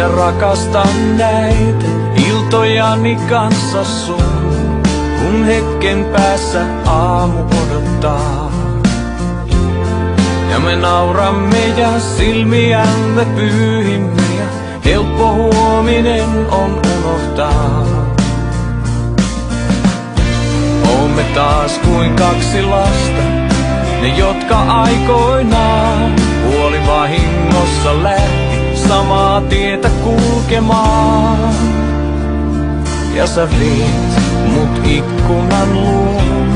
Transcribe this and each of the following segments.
minä rakastan näitä iltojani kanssa sun, kun hetken päässä aamu odottaa. Ja me nauramme ja silmiämme pyyhimme ja helppo huominen on unohtaa. Oomme taas kuin kaksi lasta, ne jotka aikoinaan puolivahingossa lähti samaa tietä kulkemaan. Ja sä viit mut ikkunan luun,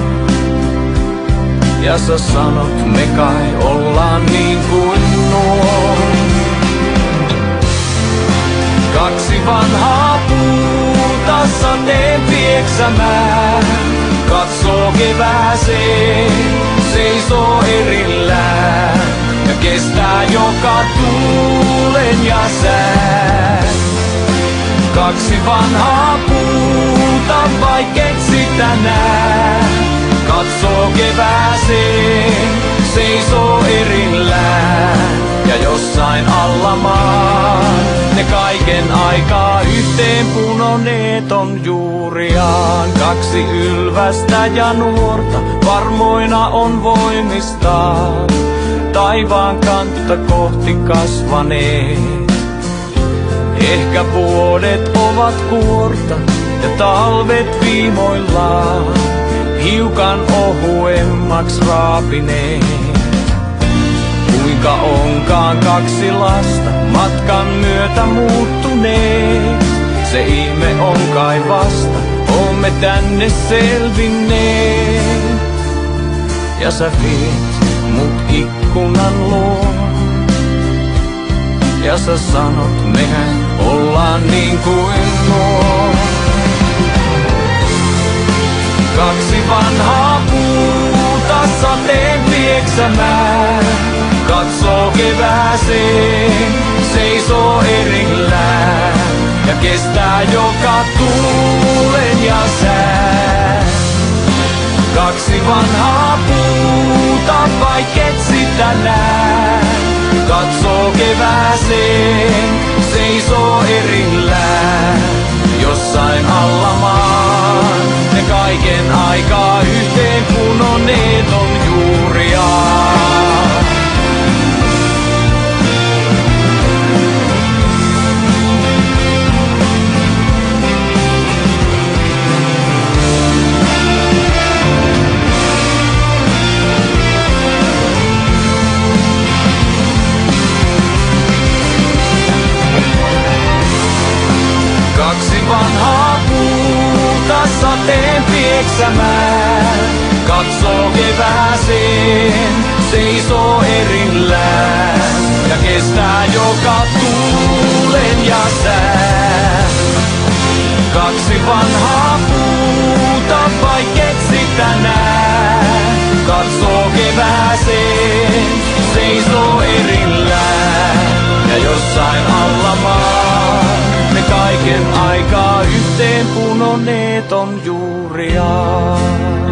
ja sä sanot me kai ollaan niin kuin nuo. Kaksi vanhaa puuta sateen pieksämään, katsoo kevääseen, seisoo erillään ja kestää joka tuulen ja sään. Kaksi vanhaa puuta, vaikket sitä nää, katsoo kevääseen, seisoo erillään ja jossain alla maan ne kaiken aikaa yhteen punoneet on juuriaan. Kaksi ylvästä ja nuorta varmoina on voimistaan, taivaan kantta kohti kasvaneet. Ehkä vuodet ovat kuorta ja talvet viimoillaan hiukan ohuemmaks raapineet. Kuinka onkaan kaksi lasta matkan myötä muuttuneet, se ihme on kai vasta, oomme tänne selvinneet. Ja sä viet mut ikkunan luo, ja sä sanot mehän ollaan niin kuin nuo. Kaksi vanhaa puuta sateen pieksämään, katsoo kevääseen, seisoo erillään ja kestää joka tuulen ja sään. Kaksi vanhaa puuta, vaikket sitä nää, katsoo kevääseen, seisoo erillään jossain alla maan. Ne kaiken aikaa yhteen punoneet on juuriaan. Kaksi vanhaa puuta sateen pieksämään, katsoo kevääseen, seisoo erillään ja kestää joka tuulen ja sään. Kaksi vanhaa puuta, vaikket sitä nää, katsoo kevääseen, seisoo erillään ja jossain alla maan ne kaiken aikaa yhteen punoneet on juuriaan.